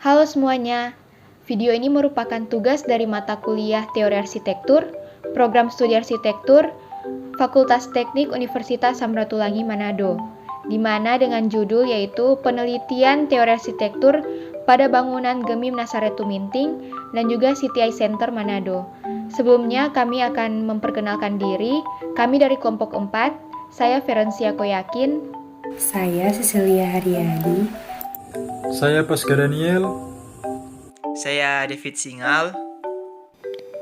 Halo semuanya, video ini merupakan tugas dari mata kuliah Teori Arsitektur, Program Studi Arsitektur, Fakultas Teknik Universitas Samratulangi Manado, di mana dengan judul yaitu Penelitian Teori Arsitektur pada Bangunan Gemim Nasaret Tuminting dan juga CTI Center Manado. Sebelumnya kami akan memperkenalkan diri, kami dari kelompok 4, saya Ferencia Koyakin. Saya Cecilia Haryadi. Saya Pasca Daniel. Saya David Singal.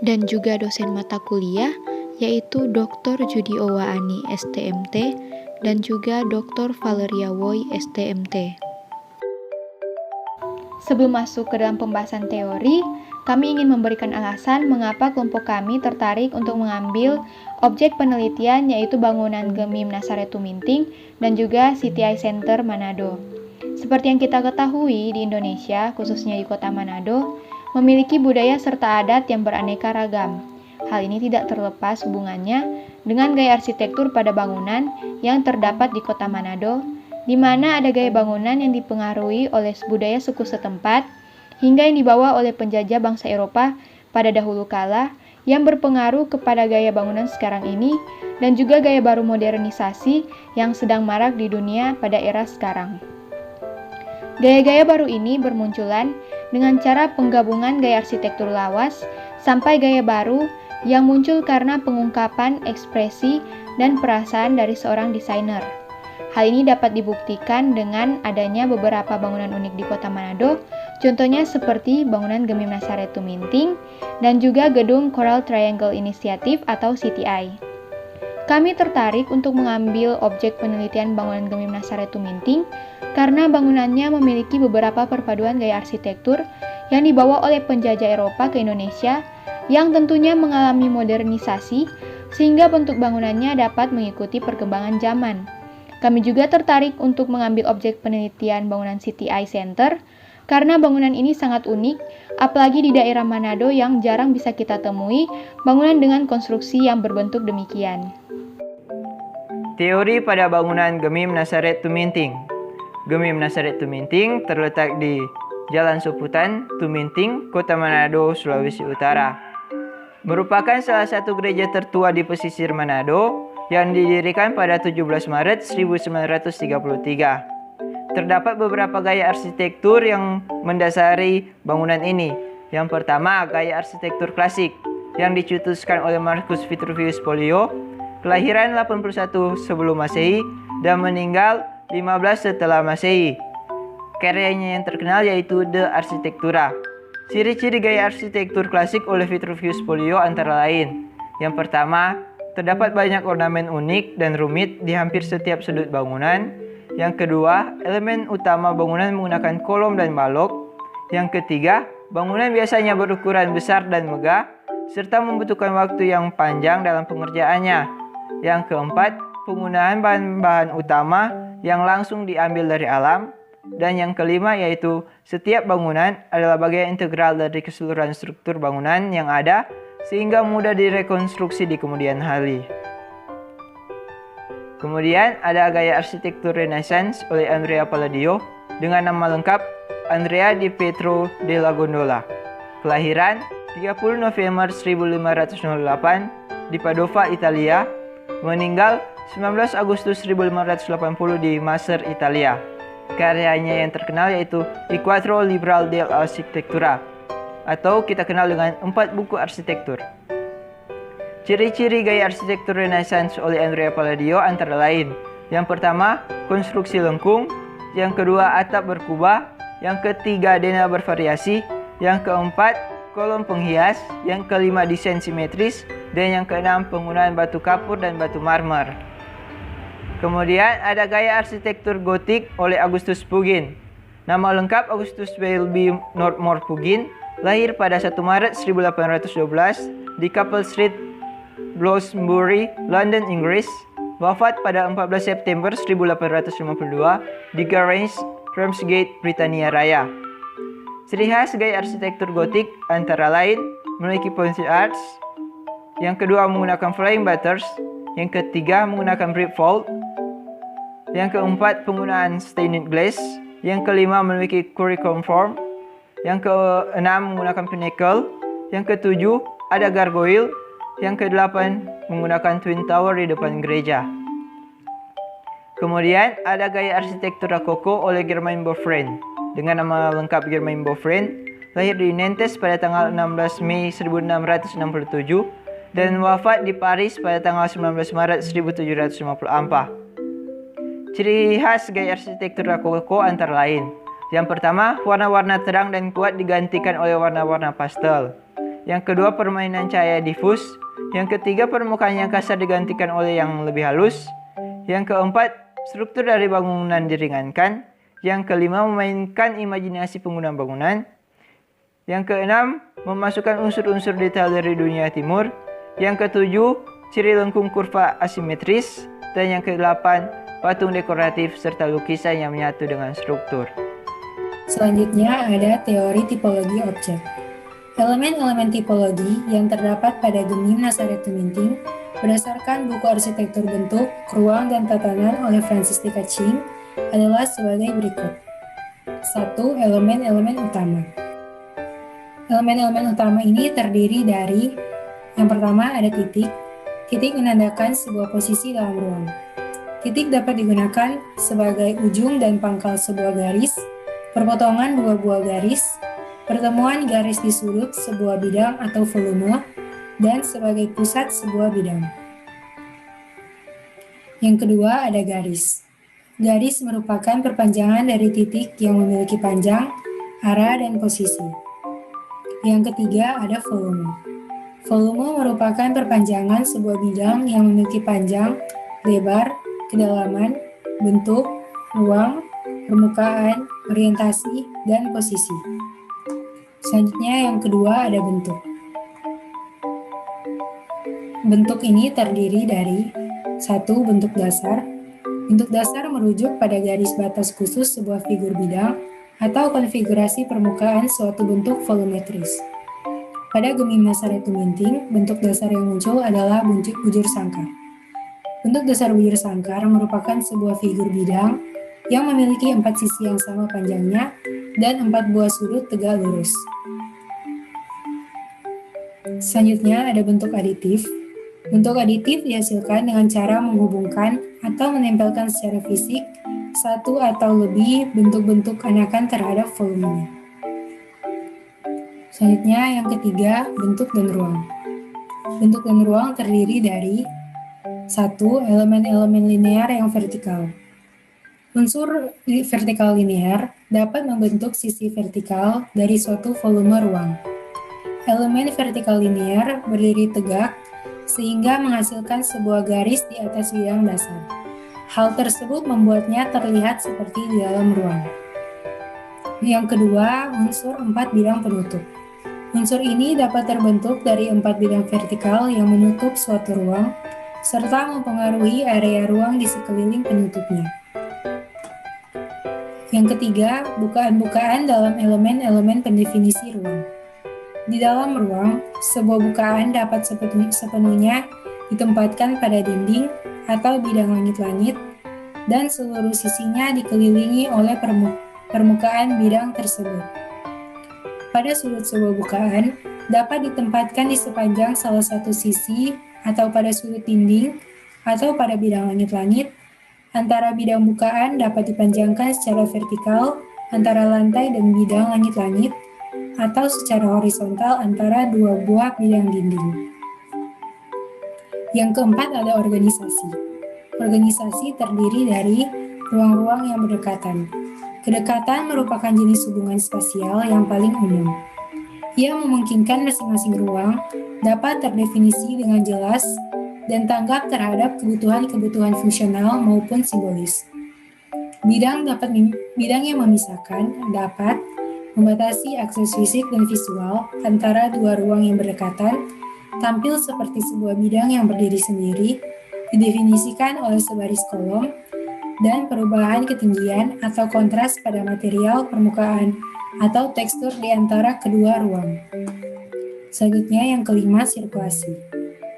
Dan juga dosen mata kuliah yaitu Dr. Judi Owaani STMT dan juga Dr. Valeria Woy STMT. Sebelum masuk ke dalam pembahasan teori, kami ingin memberikan alasan mengapa kelompok kami tertarik untuk mengambil objek penelitian yaitu bangunan Gemim Nasaret Tuminting dan juga CTI Center Manado. Seperti yang kita ketahui di Indonesia, khususnya di kota Manado, memiliki budaya serta adat yang beraneka ragam. Hal ini tidak terlepas hubungannya dengan gaya arsitektur pada bangunan yang terdapat di kota Manado, di mana ada gaya bangunan yang dipengaruhi oleh budaya suku setempat, hingga yang dibawa oleh penjajah bangsa Eropa pada dahulu kala, yang berpengaruh kepada gaya bangunan sekarang ini, dan juga gaya baru modernisasi yang sedang marak di dunia pada era sekarang. Gaya-gaya baru ini bermunculan dengan cara penggabungan gaya arsitektur lawas sampai gaya baru yang muncul karena pengungkapan ekspresi dan perasaan dari seorang desainer. Hal ini dapat dibuktikan dengan adanya beberapa bangunan unik di kota Manado, contohnya seperti bangunan Gemim Nasaret Tuminting dan juga gedung Coral Triangle Initiative atau CTI. Kami tertarik untuk mengambil objek penelitian bangunan Gemim Nasaret Tuminting karena bangunannya memiliki beberapa perpaduan gaya arsitektur yang dibawa oleh penjajah Eropa ke Indonesia yang tentunya mengalami modernisasi sehingga bentuk bangunannya dapat mengikuti perkembangan zaman. Kami juga tertarik untuk mengambil objek penelitian bangunan CTI Center karena bangunan ini sangat unik, apalagi di daerah Manado yang jarang bisa kita temui bangunan dengan konstruksi yang berbentuk demikian. Teori pada bangunan Gemim Nasaret Tuminting. Gemim Nasaret Tuminting terletak di Jalan Soputan, Tuminting, Kota Manado, Sulawesi Utara. Merupakan salah satu gereja tertua di pesisir Manado yang didirikan pada 17 Maret 1933. Terdapat beberapa gaya arsitektur yang mendasari bangunan ini. Yang pertama, gaya arsitektur klasik yang dicetuskan oleh Marcus Vitruvius Pollio, kelahiran 81 sebelum Masehi dan meninggal 15 setelah Masehi. Karyanya yang terkenal yaitu De Architectura. Ciri-ciri gaya arsitektur klasik oleh Vitruvius Pollio antara lain. Yang pertama, terdapat banyak ornamen unik dan rumit di hampir setiap sudut bangunan. Yang kedua, elemen utama bangunan menggunakan kolom dan balok. Yang ketiga, bangunan biasanya berukuran besar dan megah, serta membutuhkan waktu yang panjang dalam pengerjaannya. Yang keempat, penggunaan bahan-bahan utama yang langsung diambil dari alam. Dan yang kelima yaitu setiap bangunan adalah bagian integral dari keseluruhan struktur bangunan yang ada sehingga mudah direkonstruksi di kemudian hari. Kemudian ada gaya arsitektur Renaissance oleh Andrea Palladio dengan nama lengkap Andrea di Pietro della Gondola. Kelahiran 30 November 1508 di Padova, Italia. Meninggal 19 Agustus 1580 di Macer, Italia. Karyanya yang terkenal yaitu I Quattro Libri dell'Architettura atau kita kenal dengan 4 buku arsitektur. Ciri-ciri gaya arsitektur Renaissance oleh Andrea Palladio antara lain. Yang pertama, konstruksi lengkung. Yang kedua, atap berkubah. Yang ketiga, denah bervariasi. Yang keempat, kolom penghias. Yang kelima, desain simetris. Dan yang keenam, penggunaan batu kapur dan batu marmer. Kemudian ada gaya arsitektur gotik oleh Augustus Pugin. Nama lengkap Augustus Welby Northmore Pugin, lahir pada 1 Maret 1812 di Capel Street, Bloomsbury, London, Inggris. Wafat pada 14 September 1852 di Grange, Ramsgate, Britania Raya. Ciri khas gaya arsitektur gotik antara lain memiliki pointed arch. Yang kedua menggunakan flying butters. Yang ketiga menggunakan brick vault. Yang keempat penggunaan stained glass. Yang kelima memiliki cuneiform form. Yang keenam menggunakan pinnacle. Yang ketujuh ada gargoyle. Yang kedelapan menggunakan twin tower di depan gereja. Kemudian ada gaya arsitektur rokoko oleh Germain Boffrand. Dengan nama lengkap Germain Boffrand, lahir di Nantes pada tanggal 16 Mei 1667 dan wafat di Paris pada tanggal 19 Maret 1754. Ciri khas gaya arsitektur rokoko antara lain: yang pertama, warna-warna terang dan kuat digantikan oleh warna-warna pastel. Yang kedua, permainan cahaya difus. Yang ketiga, permukaan yang kasar digantikan oleh yang lebih halus. Yang keempat, struktur dari bangunan diringankan. Yang kelima, memainkan imajinasi pengguna bangunan. Yang keenam, memasukkan unsur-unsur detail dari dunia timur. Yang ketujuh, ciri lengkung kurva asimetris. Dan yang kedelapan, patung dekoratif serta lukisan yang menyatu dengan struktur. Selanjutnya ada teori tipologi objek. Elemen-elemen tipologi yang terdapat pada Gemim Nazaret Tuminting berdasarkan buku arsitektur bentuk, ruang, dan tatanan oleh Francis T. Kaching adalah sebagai berikut. 1. Elemen-elemen utama. Elemen-elemen utama ini terdiri dari: yang pertama ada titik. Titik menandakan sebuah posisi dalam ruang. Titik dapat digunakan sebagai ujung dan pangkal sebuah garis, perpotongan dua buah garis, pertemuan garis di sudut sebuah bidang atau volume, dan sebagai pusat sebuah bidang. Yang kedua ada garis. Garis merupakan perpanjangan dari titik yang memiliki panjang, arah, dan posisi. Yang ketiga ada volume. Volume merupakan perpanjangan sebuah bidang yang memiliki panjang, lebar, kedalaman, bentuk, ruang, permukaan, orientasi, dan posisi. Selanjutnya yang kedua ada bentuk. Bentuk ini terdiri dari: 1. Bentuk dasar. Bentuk dasar merujuk pada garis batas khusus sebuah figur bidang atau konfigurasi permukaan suatu bentuk volumetris. Pada Gemim Nazaret Tuminting, bentuk dasar yang muncul adalah bujur sangkar. Bentuk dasar bujur sangkar merupakan sebuah figur bidang yang memiliki 4 sisi yang sama panjangnya dan 4 buah sudut tegak lurus. Selanjutnya ada bentuk aditif. Bentuk aditif dihasilkan dengan cara menghubungkan atau menempelkan secara fisik satu atau lebih bentuk-bentuk anakan terhadap volumenya. Selanjutnya yang ketiga, bentuk dan ruang. Bentuk dan ruang terdiri dari: 1. Elemen-elemen linear yang vertikal. Unsur vertikal linear dapat membentuk sisi vertikal dari suatu volume ruang. Elemen vertikal linear berdiri tegak sehingga menghasilkan sebuah garis di atas bidang dasar. Hal tersebut membuatnya terlihat seperti di dalam ruang. Yang kedua, unsur 4 bidang penutup. Unsur ini dapat terbentuk dari 4 bidang vertikal yang menutup suatu ruang, serta mempengaruhi area ruang di sekeliling penutupnya. Yang ketiga, bukaan-bukaan dalam elemen-elemen pendefinisi ruang. Di dalam ruang, sebuah bukaan dapat sepenuhnya ditempatkan pada dinding atau bidang langit-langit, dan seluruh sisinya dikelilingi oleh permukaan bidang tersebut. Pada sudut sebuah bukaan, dapat ditempatkan di sepanjang salah satu sisi atau pada sudut dinding atau pada bidang langit-langit. Antara bidang bukaan dapat dipanjangkan secara vertikal antara lantai dan bidang langit-langit, atau secara horizontal antara dua buah bidang dinding. Yang keempat ada organisasi. Organisasi terdiri dari ruang-ruang yang berdekatan. Kedekatan merupakan jenis hubungan spasial yang paling umum. Ia memungkinkan masing-masing ruang dapat terdefinisi dengan jelas dan tanggap terhadap kebutuhan-kebutuhan fungsional maupun simbolis. Bidang yang memisahkan dapat membatasi akses fisik dan visual antara dua ruang yang berdekatan, tampil seperti sebuah bidang yang berdiri sendiri, didefinisikan oleh sebaris kolom, dan perubahan ketinggian atau kontras pada material permukaan atau tekstur di antara kedua ruang. Selanjutnya yang kelima, sirkulasi,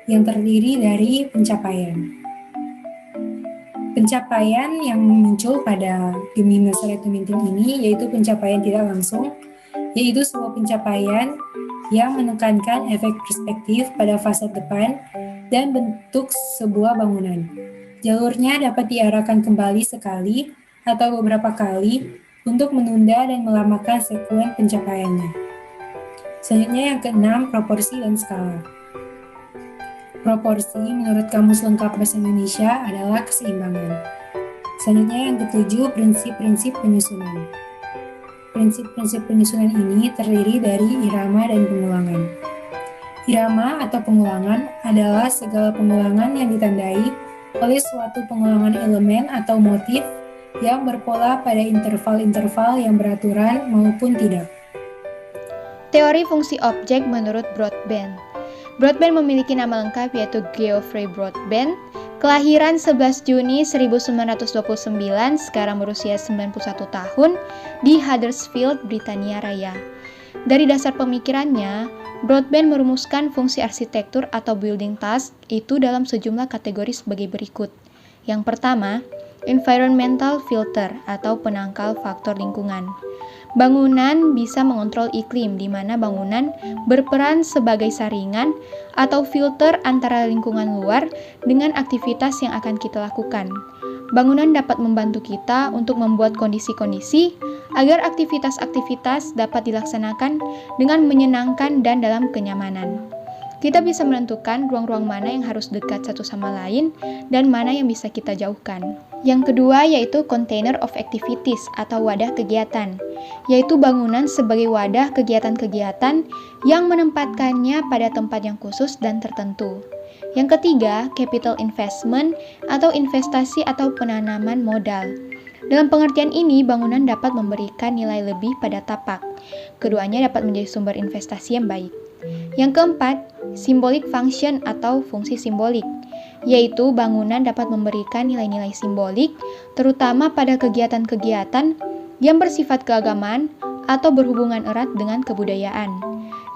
yang terdiri dari pencapaian. Pencapaian yang muncul pada Gemim Nazaret Tuminting ini yaitu pencapaian tidak langsung yaitu sebuah pencapaian yang menekankan efek perspektif pada fasad depan dan bentuk sebuah bangunan. Jalurnya dapat diarahkan kembali sekali atau beberapa kali untuk menunda dan melamakan sekuen pencapaiannya. Selanjutnya yang keenam, proporsi dan skala. Proporsi menurut Kamus Lengkap Bahasa Indonesia adalah keseimbangan. Selanjutnya yang ketujuh, prinsip-prinsip penyusunan. Prinsip-prinsip penyusunan ini terdiri dari irama dan pengulangan. Irama atau pengulangan adalah segala pengulangan yang ditandai oleh suatu pengulangan elemen atau motif yang berpola pada interval-interval yang beraturan maupun tidak. Teori fungsi objek menurut Broadbent. Broadbent memiliki nama lengkap yaitu Geoffrey Broadbent, kelahiran 11 Juni 1929, sekarang berusia 91 tahun, di Huddersfield, Britania Raya. Dari dasar pemikirannya, Broadbent merumuskan fungsi arsitektur atau building task itu dalam sejumlah kategori sebagai berikut. Yang pertama, environmental filter atau penangkal faktor lingkungan. Bangunan bisa mengontrol iklim, di mana bangunan berperan sebagai saringan atau filter antara lingkungan luar dengan aktivitas yang akan kita lakukan. Bangunan dapat membantu kita untuk membuat kondisi-kondisi agar aktivitas-aktivitas dapat dilaksanakan dengan menyenangkan dan dalam kenyamanan. Kita bisa menentukan ruang-ruang mana yang harus dekat satu sama lain dan mana yang bisa kita jauhkan. Yang kedua yaitu container of activities atau wadah kegiatan, yaitu bangunan sebagai wadah kegiatan-kegiatan yang menempatkannya pada tempat yang khusus dan tertentu. Yang ketiga, capital investment atau investasi atau penanaman modal. Dalam pengertian ini, bangunan dapat memberikan nilai lebih pada tapak. Keduanya dapat menjadi sumber investasi yang baik. Yang keempat, symbolic function atau fungsi simbolik, yaitu bangunan dapat memberikan nilai-nilai simbolik, terutama pada kegiatan-kegiatan yang bersifat keagamaan atau berhubungan erat dengan kebudayaan.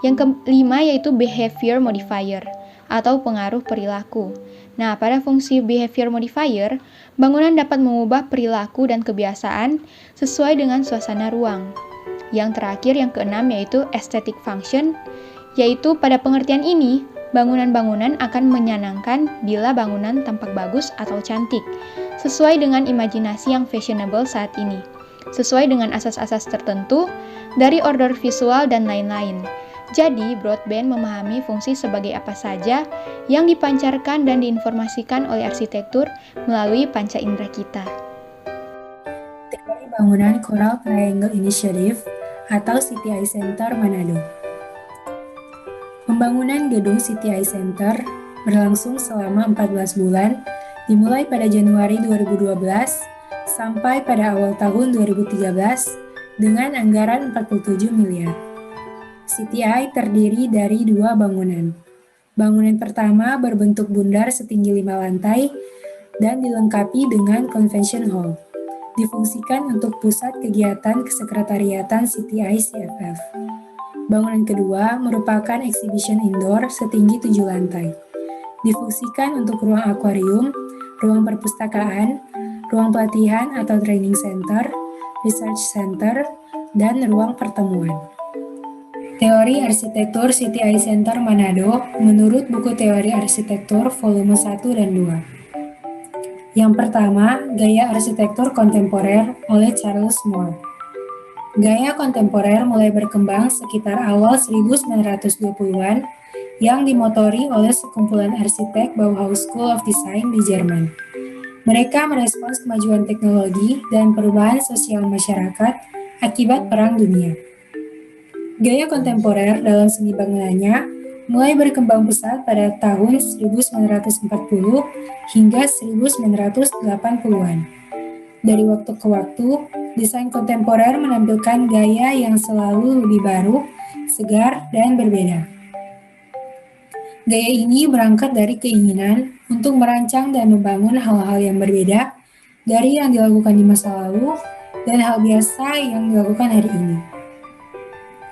Yang kelima yaitu behavior modifier atau pengaruh perilaku. Nah, pada fungsi behavior modifier, bangunan dapat mengubah perilaku dan kebiasaan sesuai dengan suasana ruang. Yang terakhir, yang keenam yaitu aesthetic function, yaitu pada pengertian ini, bangunan-bangunan akan menyenangkan bila bangunan tampak bagus atau cantik, sesuai dengan imajinasi yang fashionable saat ini, sesuai dengan asas-asas tertentu dari order visual dan lain-lain. Jadi, Broadbent memahami fungsi sebagai apa saja yang dipancarkan dan diinformasikan oleh arsitektur melalui panca indera kita. Teori bangunan Coral Triangle Initiative atau CTI Center Manado. Pembangunan gedung CTI Center berlangsung selama 14 bulan, dimulai pada Januari 2012 sampai pada awal tahun 2013 dengan anggaran 47 miliar. CTI terdiri dari dua bangunan. Bangunan pertama berbentuk bundar setinggi 5 lantai dan dilengkapi dengan convention hall. Difungsikan untuk pusat kegiatan kesekretariatan CTI CFF. Bangunan kedua merupakan exhibition indoor setinggi 7 lantai. Difungsikan untuk ruang akuarium, ruang perpustakaan, ruang pelatihan atau training center, research center, dan ruang pertemuan. Teori Arsitektur CTI Center Manado menurut buku Teori Arsitektur volume 1 dan 2. Yang pertama, Gaya Arsitektur Kontemporer oleh Charles Moore. Gaya kontemporer mulai berkembang sekitar awal 1920-an yang dimotori oleh sekumpulan arsitek Bauhaus School of Design di Jerman. Mereka merespons kemajuan teknologi dan perubahan sosial masyarakat akibat Perang Dunia. Gaya kontemporer dalam seni bangunannya mulai berkembang pesat pada tahun 1940 hingga 1980-an. Dari waktu ke waktu, desain kontemporer menampilkan gaya yang selalu lebih baru, segar, dan berbeda. Gaya ini berangkat dari keinginan untuk merancang dan membangun hal-hal yang berbeda dari yang dilakukan di masa lalu dan hal biasa yang dilakukan hari ini.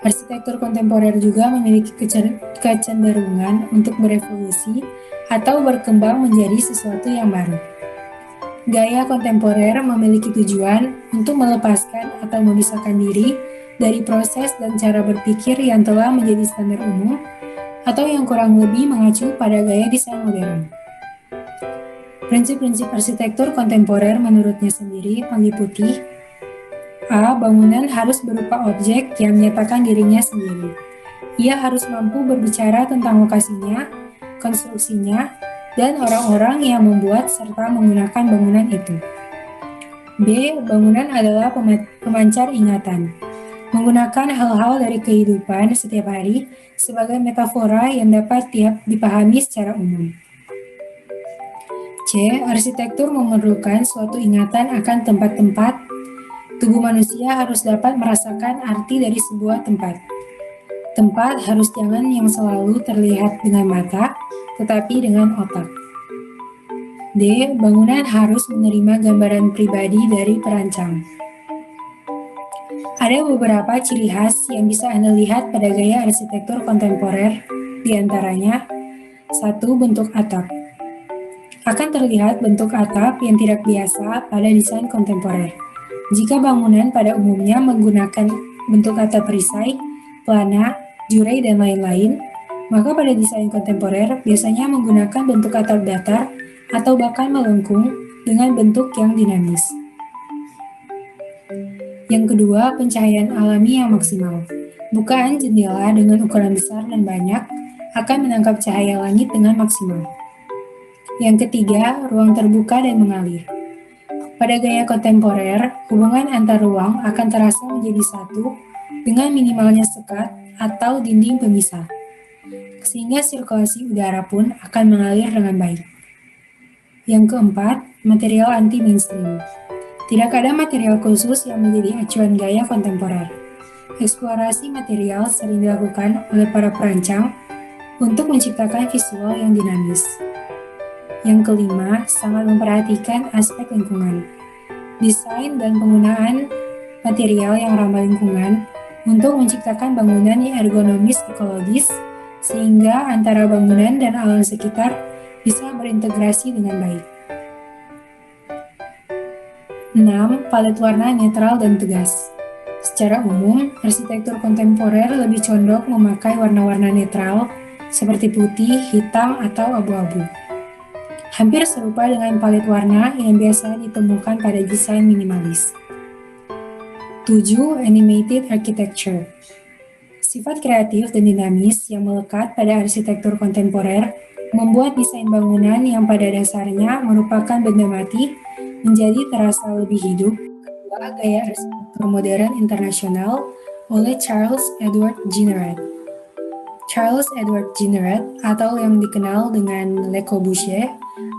Arsitektur kontemporer juga memiliki kecenderungan untuk berevolusi atau berkembang menjadi sesuatu yang baru. Gaya kontemporer memiliki tujuan untuk melepaskan atau memisahkan diri dari proses dan cara berpikir yang telah menjadi standar umum atau yang kurang lebih mengacu pada gaya desain modern. Prinsip-prinsip arsitektur kontemporer menurutnya sendiri meliputi A. Bangunan harus berupa objek yang menyatakan dirinya sendiri. Ia harus mampu berbicara tentang lokasinya, konstruksinya, dan orang-orang yang membuat serta menggunakan bangunan itu. B. Bangunan adalah pemancar ingatan, menggunakan hal-hal dari kehidupan setiap hari sebagai metafora yang dapat dipahami secara umum. C. Arsitektur memerlukan suatu ingatan akan tempat-tempat. Tubuh manusia harus dapat merasakan arti dari sebuah tempat. Tempat harus jangan yang selalu terlihat dengan mata, tetapi dengan otak. D. Bangunan harus menerima gambaran pribadi dari perancang. Ada beberapa ciri khas yang bisa Anda lihat pada gaya arsitektur kontemporer, di antaranya 1. Bentuk atap. Akan terlihat bentuk atap yang tidak biasa pada desain kontemporer. Jika bangunan pada umumnya menggunakan bentuk atap perisai, pelana, jurai, dan lain-lain, maka pada desain kontemporer biasanya menggunakan bentuk atap datar atau bahkan melengkung dengan bentuk yang dinamis. Yang kedua, pencahayaan alami yang maksimal. Bukaan jendela dengan ukuran besar dan banyak akan menangkap cahaya langit dengan maksimal. Yang ketiga, ruang terbuka dan mengalir. Pada gaya kontemporer, hubungan antar ruang akan terasa menjadi satu dengan minimalnya sekat atau dinding pemisah, sehingga sirkulasi udara pun akan mengalir dengan baik. Yang keempat, material anti-mainstream. Tidak ada material khusus yang menjadi acuan gaya kontemporer. Eksplorasi material sering dilakukan oleh para perancang untuk menciptakan visual yang dinamis. Yang kelima, sangat memperhatikan aspek lingkungan. Desain dan penggunaan material yang ramah lingkungan untuk menciptakan bangunan yang ergonomis ekologis, sehingga antara bangunan dan alam sekitar bisa berintegrasi dengan baik. 6. Palet warna netral dan tegas. Secara umum, arsitektur kontemporer lebih condong memakai warna-warna netral seperti putih, hitam, atau abu-abu. Hampir serupa dengan palet warna yang biasa ditemukan pada desain minimalis. 7. Animated architecture. Sifat kreatif dan dinamis yang melekat pada arsitektur kontemporer membuat desain bangunan yang pada dasarnya merupakan benda mati menjadi terasa lebih hidup. Kedua, gaya arsitektur modern internasional oleh Charles Edward Jeanneret. Charles Edward Jeanneret, atau yang dikenal dengan Le Corbusier,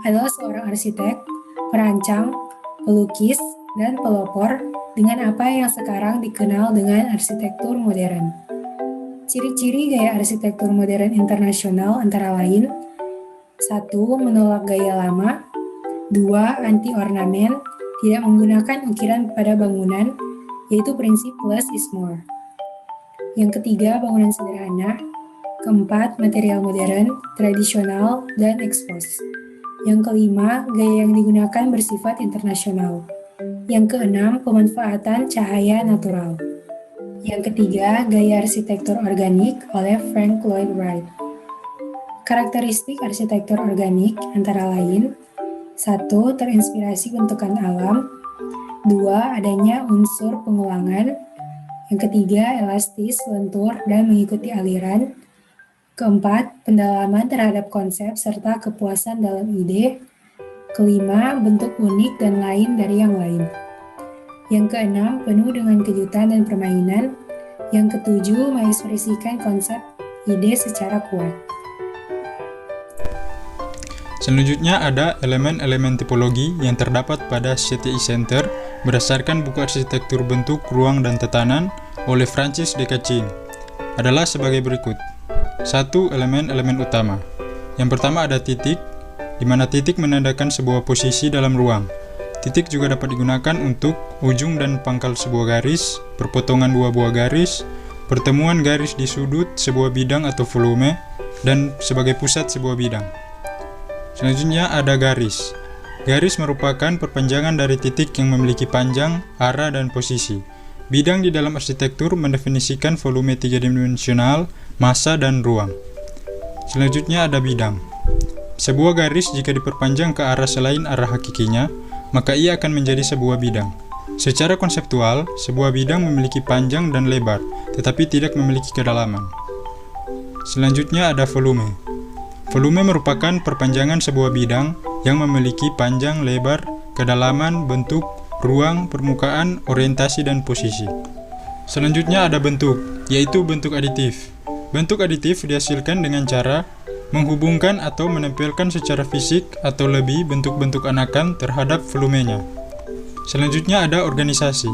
adalah seorang arsitek, perancang, pelukis, dan pelopor dengan apa yang sekarang dikenal dengan arsitektur modern. Ciri-ciri gaya arsitektur modern internasional antara lain: 1. Menolak gaya lama. 2. Anti-ornamen, tidak menggunakan ukiran pada bangunan, yaitu prinsip less is more. Yang ketiga, bangunan sederhana. Keempat, material modern, tradisional, dan ekspos. Yang kelima, gaya yang digunakan bersifat internasional. Yang keenam, pemanfaatan cahaya natural. Yang ketiga, gaya arsitektur organik oleh Frank Lloyd Wright. Karakteristik arsitektur organik antara lain: 1. Terinspirasi bentukan alam. 2. Adanya unsur pengulangan. Yang ketiga, elastis, lentur, dan mengikuti aliran. Keempat, pendalaman terhadap konsep serta kepuasan dalam ide. Kelima, bentuk unik dan lain dari yang lain. Yang keenam, penuh dengan kejutan dan permainan. Yang ketujuh, mengekspresikan konsep ide secara kuat. Selanjutnya ada elemen-elemen tipologi yang terdapat pada CTI Center berdasarkan buku arsitektur bentuk, ruang, dan tatanan oleh Francis de Cachin. Adalah sebagai berikut. 1. Elemen-elemen utama. Yang pertama ada titik, di mana titik menandakan sebuah posisi dalam ruang. Titik juga dapat digunakan untuk ujung dan pangkal sebuah garis, perpotongan dua buah garis, pertemuan garis di sudut sebuah bidang atau volume, dan sebagai pusat sebuah bidang. Selanjutnya ada garis. Garis merupakan perpanjangan dari titik yang memiliki panjang, arah, dan posisi. Bidang di dalam arsitektur mendefinisikan volume tiga-dimensional, massa, dan ruang. Selanjutnya ada bidang. Sebuah garis jika diperpanjang ke arah selain arah hakikinya, maka ia akan menjadi sebuah bidang. Secara konseptual, sebuah bidang memiliki panjang dan lebar, tetapi tidak memiliki kedalaman. Selanjutnya ada volume. Volume merupakan perpanjangan sebuah bidang yang memiliki panjang, lebar, kedalaman, bentuk, ruang, permukaan, orientasi, dan posisi. Selanjutnya ada bentuk, yaitu bentuk aditif. Bentuk aditif dihasilkan dengan cara menghubungkan atau menempelkan secara fisik atau lebih bentuk-bentuk anakan terhadap volumenya. Selanjutnya ada organisasi.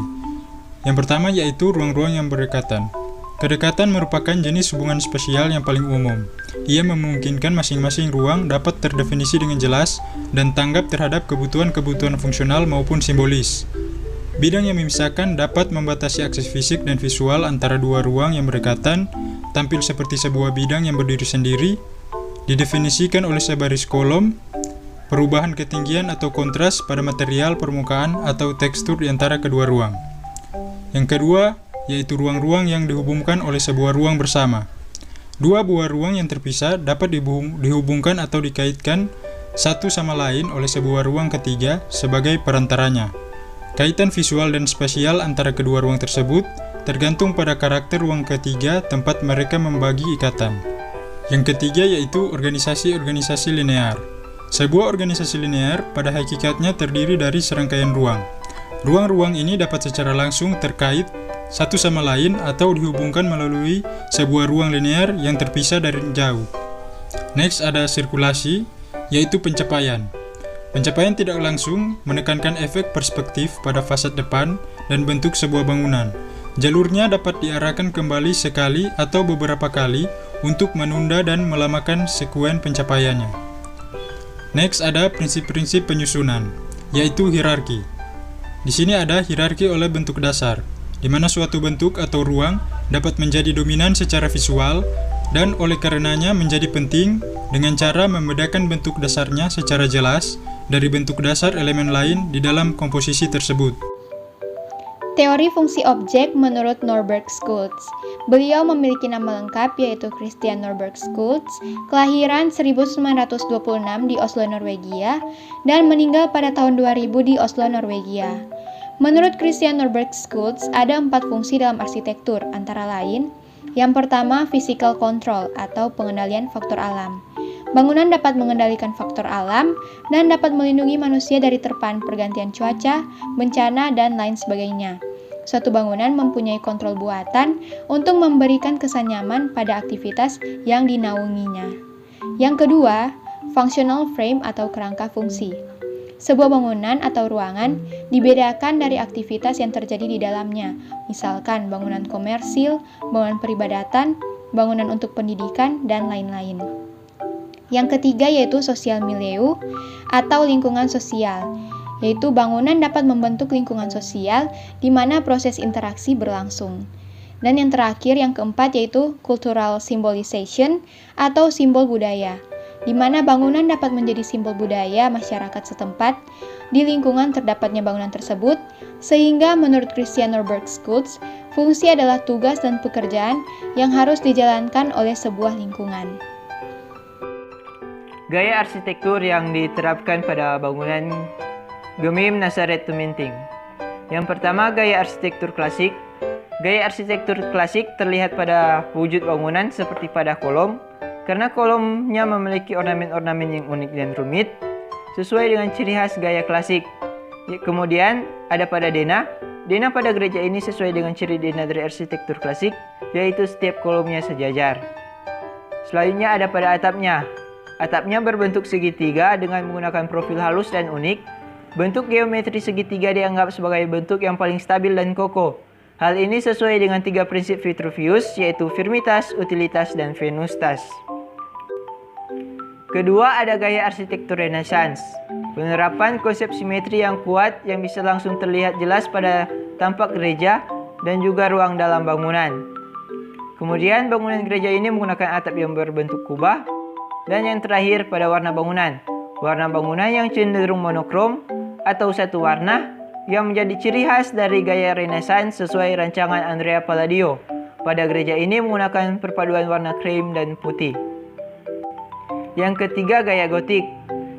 Yang pertama yaitu ruang-ruang yang berdekatan. Kedekatan merupakan jenis hubungan spasial yang paling umum. Ia memungkinkan masing-masing ruang dapat terdefinisi dengan jelas dan tanggap terhadap kebutuhan-kebutuhan fungsional maupun simbolis. Bidang yang memisahkan dapat membatasi akses fisik dan visual antara dua ruang yang berdekatan, tampil seperti sebuah bidang yang berdiri sendiri, didefinisikan oleh sebaris kolom, perubahan ketinggian atau kontras pada material, permukaan, atau tekstur di antara kedua ruang. Yang kedua, yaitu ruang-ruang yang dihubungkan oleh sebuah ruang bersama. Dua buah ruang yang terpisah dapat dihubungkan atau dikaitkan satu sama lain oleh sebuah ruang ketiga sebagai perantaranya. Kaitan visual dan spasial antara kedua ruang tersebut tergantung pada karakter ruang ketiga tempat mereka membagi ikatan. Yang ketiga yaitu organisasi-organisasi linear. Sebuah organisasi linear pada hakikatnya terdiri dari serangkaian ruang. Ruang-ruang ini dapat secara langsung terkait satu sama lain atau dihubungkan melalui sebuah ruang linear yang terpisah dari jauh. Next ada sirkulasi, yaitu pencapaian. Pencapaian tidak langsung menekankan efek perspektif pada fasad depan dan bentuk sebuah bangunan. Jalurnya dapat diarahkan kembali sekali atau beberapa kali untuk menunda dan melamakan sekuen pencapaiannya. Next ada prinsip-prinsip penyusunan, yaitu hierarki. Di sini ada hierarki oleh bentuk dasar, di mana suatu bentuk atau ruang dapat menjadi dominan secara visual dan oleh karenanya menjadi penting dengan cara membedakan bentuk dasarnya secara jelas dari bentuk dasar elemen lain di dalam komposisi tersebut. Teori fungsi objek menurut Norberg Schultz. Beliau memiliki nama lengkap yaitu Christian Norberg Schultz, kelahiran 1926 di Oslo, Norwegia, dan meninggal pada tahun 2000 di Oslo, Norwegia. Menurut Christian Norberg Schultz, ada 4 fungsi dalam arsitektur, antara lain, yang pertama, physical control atau pengendalian faktor alam. Bangunan dapat mengendalikan faktor alam dan dapat melindungi manusia dari terpaan pergantian cuaca, bencana, dan lain sebagainya. Suatu bangunan mempunyai kontrol buatan untuk memberikan kesan nyaman pada aktivitas yang dinaunginya. Yang kedua, functional frame atau kerangka fungsi. Sebuah bangunan atau ruangan dibedakan dari aktivitas yang terjadi di dalamnya, misalkan bangunan komersil, bangunan peribadatan, bangunan untuk pendidikan, dan lain-lain. Yang ketiga yaitu social milieu atau lingkungan sosial, yaitu bangunan dapat membentuk lingkungan sosial di mana proses interaksi berlangsung. Dan yang terakhir, yang keempat yaitu cultural symbolization atau simbol budaya, di mana bangunan dapat menjadi simbol budaya masyarakat setempat di lingkungan terdapatnya bangunan tersebut, sehingga menurut Christian Norberg Schultz, fungsi adalah tugas dan pekerjaan yang harus dijalankan oleh sebuah lingkungan. Gaya arsitektur yang diterapkan pada bangunan Gemim Nazaret Tuminting. Yang pertama, gaya arsitektur klasik. Gaya arsitektur klasik terlihat pada wujud bangunan seperti pada kolom, karena kolomnya memiliki ornamen-ornamen yang unik dan rumit, sesuai dengan ciri khas gaya klasik. Kemudian ada pada dena. Dena pada gereja ini sesuai dengan ciri dena dari arsitektur klasik, yaitu setiap kolomnya sejajar. Selanjutnya ada pada atapnya. Atapnya berbentuk segitiga dengan menggunakan profil halus dan unik. Bentuk geometri segitiga dianggap sebagai bentuk yang paling stabil dan kokoh. Hal ini sesuai dengan 3 prinsip Vitruvius, yaitu firmitas, utilitas, dan venustas. Kedua, ada gaya arsitektur Renaissance. Penerapan konsep simetri yang kuat yang bisa langsung terlihat jelas pada tampak gereja dan juga ruang dalam bangunan. Kemudian bangunan gereja ini menggunakan atap yang berbentuk kubah. Dan yang terakhir pada warna bangunan. Warna bangunan yang cenderung monokrom atau satu warna yang menjadi ciri khas dari gaya Renaissance sesuai rancangan Andrea Palladio. Pada gereja ini menggunakan perpaduan warna krim dan putih. Yang ketiga, gaya gotik.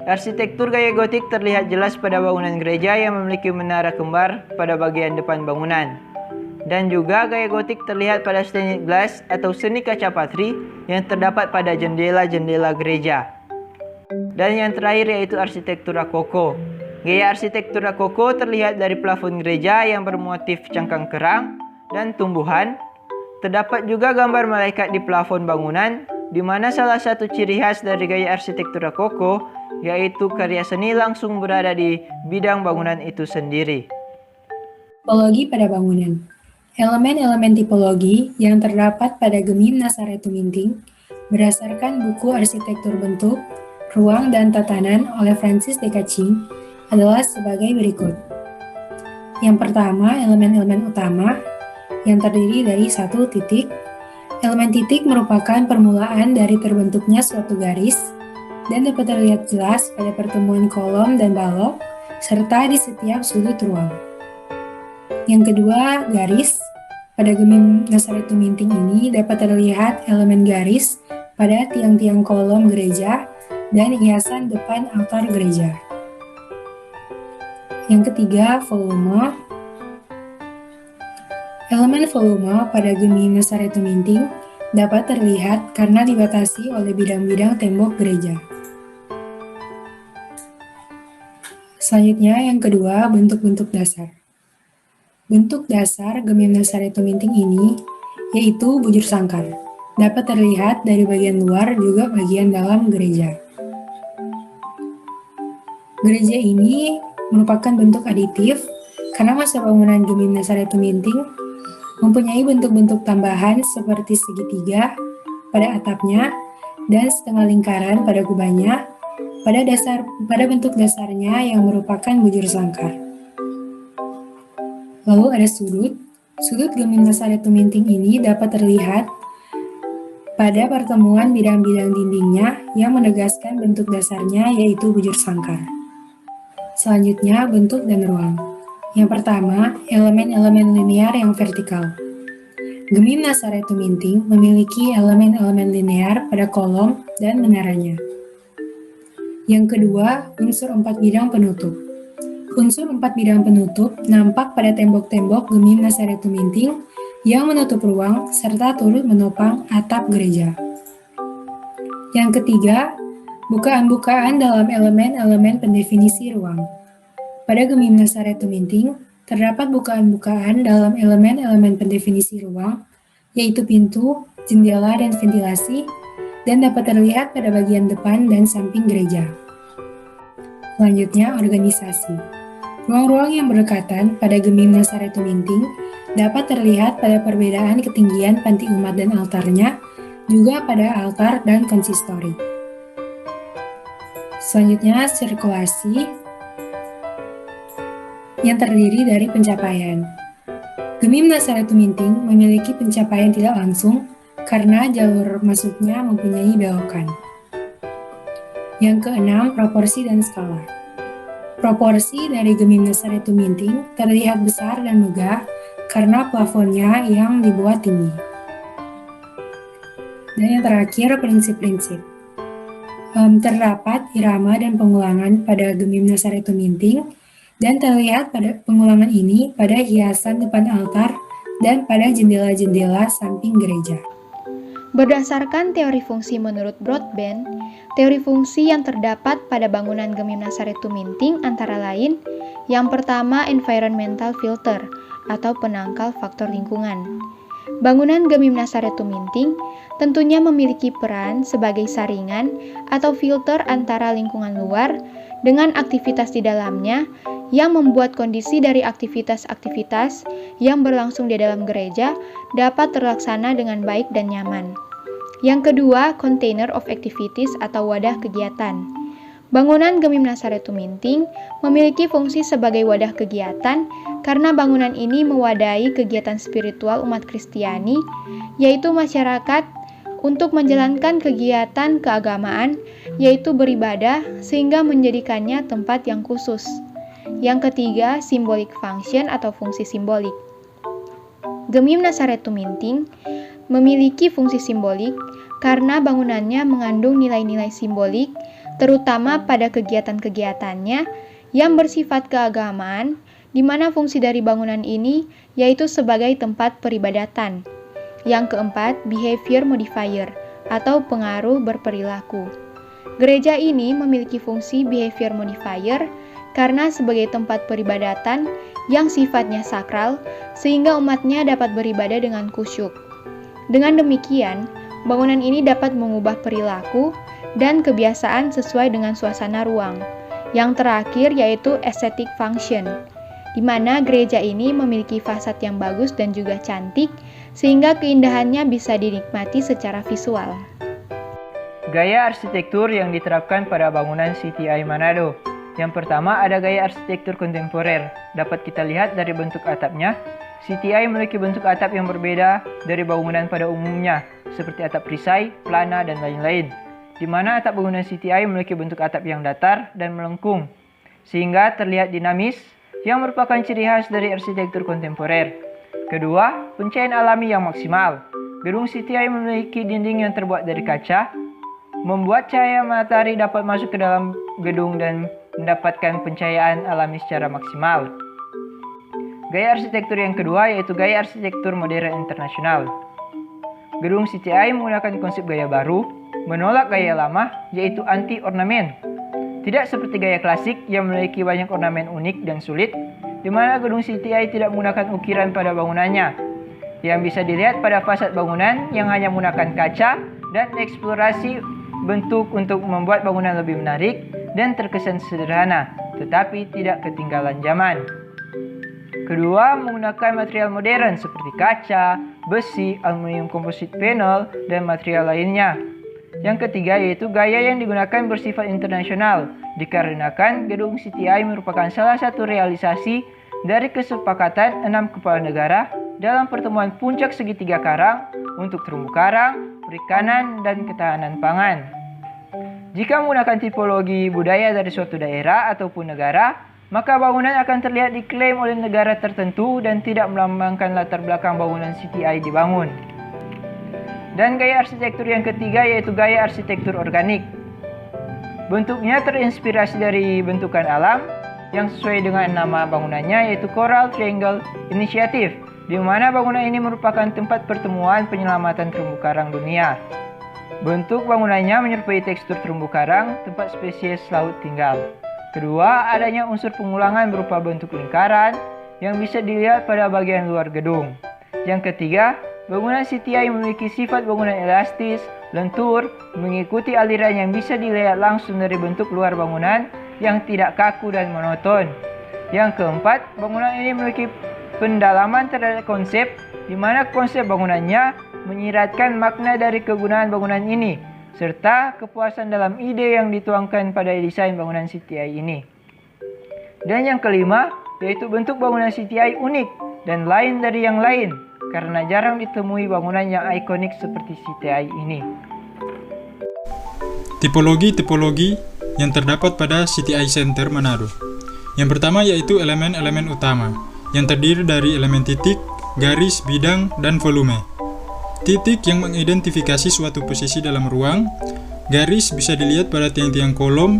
Arsitektur gaya gotik terlihat jelas pada bangunan gereja yang memiliki menara kembar pada bagian depan bangunan. Dan juga gaya gotik terlihat pada stained glass atau seni kaca patri yang terdapat pada jendela-jendela gereja. Dan yang terakhir yaitu arsitektur rokoko. Gaya arsitektur rokoko terlihat dari plafon gereja yang bermotif cangkang kerang dan tumbuhan. Terdapat juga gambar malaikat di plafon bangunan, di mana salah satu ciri khas dari gaya arsitektur rokoko yaitu karya seni langsung berada di bidang bangunan itu sendiri. Tipologi pada bangunan. Elemen-elemen tipologi yang terdapat pada Gemim Nazaret Tuminting berdasarkan buku Arsitektur Bentuk, Ruang dan Tatanan oleh Francis de Cachin adalah sebagai berikut. Yang pertama, elemen-elemen utama yang terdiri dari satu titik. Elemen titik merupakan permulaan dari terbentuknya suatu garis dan dapat terlihat jelas pada pertemuan kolom dan balok serta di setiap sudut ruang. Yang kedua, garis. Pada Gemim Nazaret Tuminting ini dapat terlihat elemen garis pada tiang-tiang kolom gereja dan hiasan depan altar gereja. Yang ketiga, volume. Elemen volume pada Gemim Nazaret Tuminting dapat terlihat karena dibatasi oleh bidang-bidang tembok gereja. Selanjutnya, yang kedua, bentuk-bentuk dasar. Bentuk dasar Gemim Nazaret Tuminting ini yaitu bujur sangkar. Dapat terlihat dari bagian luar juga bagian dalam gereja. Gereja ini merupakan bentuk aditif karena masa bangunan Gemim Nazaret Tuminting mempunyai bentuk-bentuk tambahan seperti segitiga pada atapnya dan setengah lingkaran pada kubahnya pada bentuk dasarnya yang merupakan bujur sangkar. Lalu ada sudut. Sudut Gemim Nazaret Tuminting ini dapat terlihat pada pertemuan bidang-bidang dindingnya yang menegaskan bentuk dasarnya yaitu bujur sangkar. Selanjutnya, bentuk dan ruang. Yang pertama, elemen-elemen linear yang vertikal. Gemim Nazaret Tuminting memiliki elemen-elemen linear pada kolom dan menaranya. Yang kedua, unsur 4 bidang penutup. Unsur 4 bidang penutup nampak pada tembok-tembok Gemim Nazaret Tuminting yang menutup ruang serta turut menopang atap gereja. Yang ketiga, bukaan-bukaan dalam elemen-elemen pendefinisi ruang. Pada Gemim Nazaret Tuminting, terdapat bukaan-bukaan dalam elemen-elemen pendefinisi ruang, yaitu pintu, jendela, dan ventilasi, dan dapat terlihat pada bagian depan dan samping gereja. Selanjutnya, organisasi. Ruang-ruang yang berdekatan pada Gemim Nazaret Tuminting dapat terlihat pada perbedaan ketinggian panti umat dan altarnya, juga pada altar dan konsistori. Selanjutnya, sirkulasi yang terdiri dari pencapaian. Gemim Nazaret Tuminting memiliki pencapaian tidak langsung karena jalur masuknya mempunyai belokan. Yang keenam, proporsi dan skala. Proporsi dari Gemim Nazaret Tuminting terlihat besar dan megah karena plafonnya yang dibuat tinggi. Dan yang terakhir, prinsip-prinsip. Terdapat irama dan pengulangan pada Gemim Nazaret Tuminting dan terlihat pada pengulangan ini pada hiasan depan altar dan pada jendela-jendela samping gereja. Berdasarkan teori fungsi menurut Broadbent, teori fungsi yang terdapat pada bangunan Gemim Nazaret Tuminting antara lain, yang pertama environmental filter atau penangkal faktor lingkungan. Bangunan Gemim Nazaret Tuminting tentunya memiliki peran sebagai saringan atau filter antara lingkungan luar dengan aktivitas di dalamnya yang membuat kondisi dari aktivitas-aktivitas yang berlangsung di dalam gereja dapat terlaksana dengan baik dan nyaman. Yang kedua, container of activities atau wadah kegiatan. Bangunan Gemim Nazaret Tuminting memiliki fungsi sebagai wadah kegiatan karena bangunan ini mewadahi kegiatan spiritual umat Kristiani, yaitu masyarakat untuk menjalankan kegiatan keagamaan, yaitu beribadah, sehingga menjadikannya tempat yang khusus. Yang ketiga, symbolic function atau fungsi simbolik. Gemim Nazaret Tuminting memiliki fungsi simbolik karena bangunannya mengandung nilai-nilai simbolik, terutama pada kegiatan-kegiatannya yang bersifat keagamaan, di mana fungsi dari bangunan ini yaitu sebagai tempat peribadatan. Yang keempat, behavior modifier atau pengaruh berperilaku. Gereja ini memiliki fungsi behavior modifier karena sebagai tempat peribadatan yang sifatnya sakral, sehingga umatnya dapat beribadah dengan khusyuk. Dengan demikian, bangunan ini dapat mengubah perilaku dan kebiasaan sesuai dengan suasana ruang. Yang terakhir yaitu aesthetic function, di mana gereja ini memiliki fasad yang bagus dan juga cantik, sehingga keindahannya bisa dinikmati secara visual. Gaya arsitektur yang diterapkan pada bangunan CTI Manado. Yang pertama ada gaya arsitektur kontemporer. Dapat kita lihat dari bentuk atapnya. CTI memiliki bentuk atap yang berbeda dari bangunan pada umumnya, seperti atap perisai, plana, dan lain-lain. Di mana atap bangunan CTI memiliki bentuk atap yang datar dan melengkung, sehingga terlihat dinamis, yang merupakan ciri khas dari arsitektur kontemporer. Kedua, pencahayaan alami yang maksimal. Gedung CTI memiliki dinding yang terbuat dari kaca, membuat cahaya matahari dapat masuk ke dalam gedung dan mendapatkan pencahayaan alami secara maksimal. Gaya arsitektur yang kedua yaitu gaya arsitektur modern internasional. Gedung CTI menggunakan konsep gaya baru, menolak gaya lama, yaitu anti-ornamen. Tidak seperti gaya klasik yang memiliki banyak ornamen unik dan sulit, di mana gedung CTI tidak menggunakan ukiran pada bangunannya, yang bisa dilihat pada fasad bangunan yang hanya menggunakan kaca dan eksplorasi bentuk untuk membuat bangunan lebih menarik dan terkesan sederhana, tetapi tidak ketinggalan zaman. Kedua, menggunakan material modern seperti kaca, besi, aluminium composite panel, dan material lainnya. Yang ketiga yaitu gaya yang digunakan bersifat internasional, dikarenakan gedung CTI merupakan salah satu realisasi dari kesepakatan 6 kepala negara dalam pertemuan puncak segitiga karang untuk terumbu karang, perikanan, dan ketahanan pangan. Jika menggunakan tipologi budaya dari suatu daerah ataupun negara, maka bangunan akan terlihat diklaim oleh negara tertentu dan tidak melambangkan latar belakang bangunan CTI dibangun. Dan gaya arsitektur yang ketiga yaitu gaya arsitektur organik. Bentuknya terinspirasi dari bentukan alam yang sesuai dengan nama bangunannya yaitu Coral Triangle Initiative, di mana bangunan ini merupakan tempat pertemuan penyelamatan terumbu karang dunia. Bentuk bangunannya menyerupai tekstur terumbu karang, tempat spesies laut tinggal. Kedua, adanya unsur pengulangan berupa bentuk lingkaran yang bisa dilihat pada bagian luar gedung. Yang ketiga, bangunan CTI memiliki sifat bangunan elastis, lentur, mengikuti aliran yang bisa dilihat langsung dari bentuk luar bangunan yang tidak kaku dan monoton. Yang keempat, bangunan ini memiliki pendalaman terhadap konsep, di mana konsep bangunannya menyiratkan makna dari kegunaan bangunan ini, serta kepuasan dalam ide yang dituangkan pada desain bangunan CTI ini. Dan yang kelima, yaitu bentuk bangunan CTI unik dan lain dari yang lain, karena jarang ditemui bangunan yang ikonik seperti CTI ini. Tipologi-tipologi yang terdapat pada CTI Center Manado. Yang pertama yaitu elemen-elemen utama, yang terdiri dari elemen titik, garis, bidang, dan volume. Titik yang mengidentifikasi suatu posisi dalam ruang, garis bisa dilihat pada tiang-tiang kolom,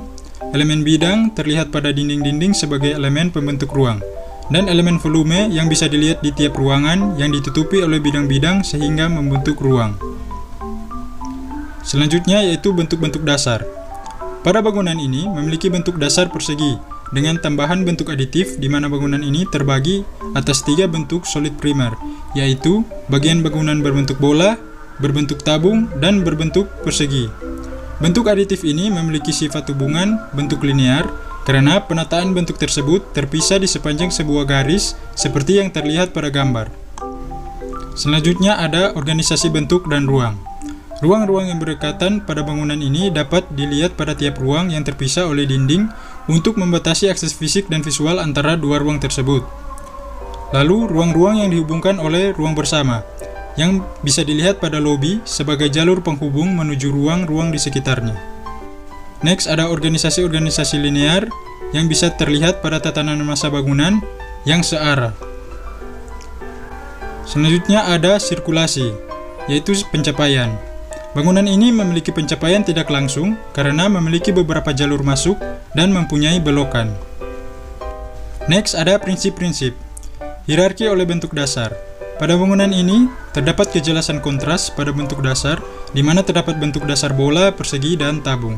elemen bidang terlihat pada dinding-dinding sebagai elemen pembentuk ruang, dan elemen volume yang bisa dilihat di tiap ruangan yang ditutupi oleh bidang-bidang sehingga membentuk ruang. Selanjutnya yaitu bentuk-bentuk dasar. Pada bangunan ini memiliki bentuk dasar persegi, dengan tambahan bentuk aditif di mana bangunan ini terbagi atas 3 bentuk solid primer, yaitu bagian bangunan berbentuk bola, berbentuk tabung, dan berbentuk persegi. Bentuk aditif ini memiliki sifat hubungan bentuk linear karena penataan bentuk tersebut terpisah di sepanjang sebuah garis seperti yang terlihat pada gambar. Selanjutnya ada organisasi bentuk dan ruang. Ruang-ruang yang berdekatan pada bangunan ini dapat dilihat pada tiap ruang yang terpisah oleh dinding untuk membatasi akses fisik dan visual antara dua ruang tersebut. Lalu, ruang-ruang yang dihubungkan oleh ruang bersama, yang bisa dilihat pada lobi sebagai jalur penghubung menuju ruang-ruang di sekitarnya. Next, ada organisasi-organisasi linear yang bisa terlihat pada tatanan massa bangunan yang searah. Selanjutnya ada sirkulasi, yaitu pencapaian. Bangunan ini memiliki pencapaian tidak langsung karena memiliki beberapa jalur masuk dan mempunyai belokan. Next ada prinsip-prinsip. Hierarki oleh bentuk dasar. Pada bangunan ini, terdapat kejelasan kontras pada bentuk dasar, di mana terdapat bentuk dasar bola, persegi, dan tabung.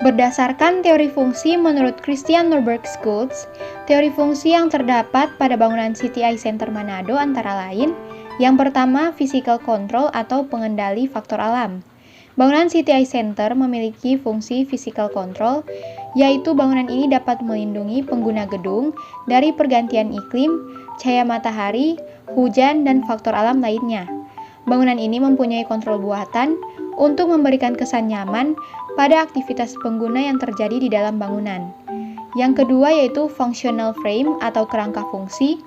Berdasarkan teori fungsi menurut Christian Norberg Schultz, teori fungsi yang terdapat pada bangunan City Eye Center Manado antara lain, yang pertama, physical control atau pengendali faktor alam. Bangunan City Eye Center memiliki fungsi physical control, yaitu bangunan ini dapat melindungi pengguna gedung dari pergantian iklim, cahaya matahari, hujan, dan faktor alam lainnya. Bangunan ini mempunyai kontrol buatan untuk memberikan kesan nyaman pada aktivitas pengguna yang terjadi di dalam bangunan. Yang kedua yaitu functional frame atau kerangka fungsi.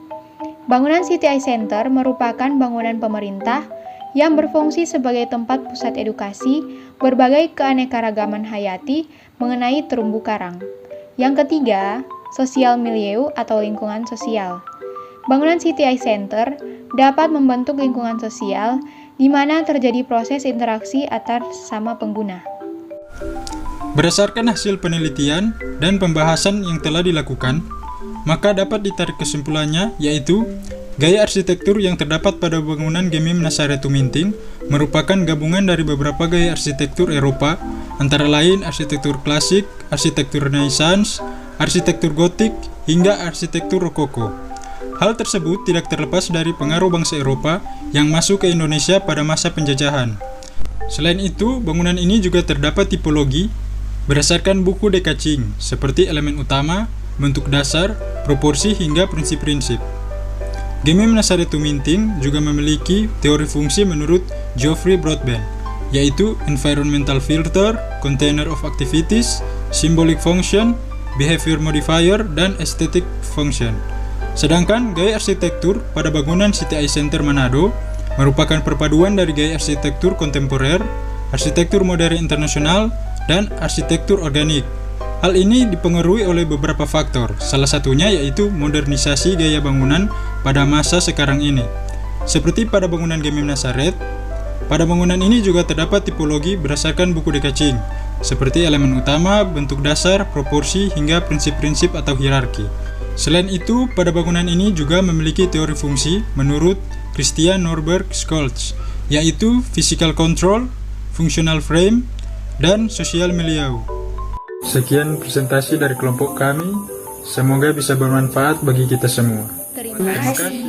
Bangunan City Eye Center merupakan bangunan pemerintah yang berfungsi sebagai tempat pusat edukasi berbagai keanekaragaman hayati mengenai terumbu karang. Yang ketiga, social milieu atau lingkungan sosial. Bangunan City Eye Center dapat membentuk lingkungan sosial di mana terjadi proses interaksi antar sesama pengguna. Berdasarkan hasil penelitian dan pembahasan yang telah dilakukan, maka dapat ditarik kesimpulannya yaitu gaya arsitektur yang terdapat pada bangunan Gemim Nazaré Tuminting merupakan gabungan dari beberapa gaya arsitektur Eropa, antara lain arsitektur klasik, arsitektur Renaissance, arsitektur gotik, hingga arsitektur rokoko. Hal tersebut tidak terlepas dari pengaruh bangsa Eropa yang masuk ke Indonesia pada masa penjajahan. Selain itu, bangunan ini juga terdapat tipologi berdasarkan buku De Kaching, seperti elemen utama, bentuk dasar, proporsi, hingga prinsip-prinsip. Gemim Nazaré Tuminting juga memiliki teori fungsi menurut Geoffrey Broadbent, yaitu environmental filter, container of activities, symbolic function, behavior modifier, dan aesthetic function. Sedangkan gaya arsitektur pada bangunan City Eye Center Manado merupakan perpaduan dari gaya arsitektur kontemporer, arsitektur modern internasional, dan arsitektur organik. Hal ini dipengaruhi oleh beberapa faktor, salah satunya yaitu modernisasi gaya bangunan pada masa sekarang ini. Seperti pada bangunan Gemim Nazaré, pada bangunan ini juga terdapat tipologi berdasarkan buku De Kaching, seperti elemen utama, bentuk dasar, proporsi, hingga prinsip-prinsip atau hierarki. Selain itu, pada bangunan ini juga memiliki teori fungsi menurut Christian Norberg Schultz, yaitu physical control, functional frame, dan social milieu. Sekian presentasi dari kelompok kami, semoga bisa bermanfaat bagi kita semua. Terima kasih.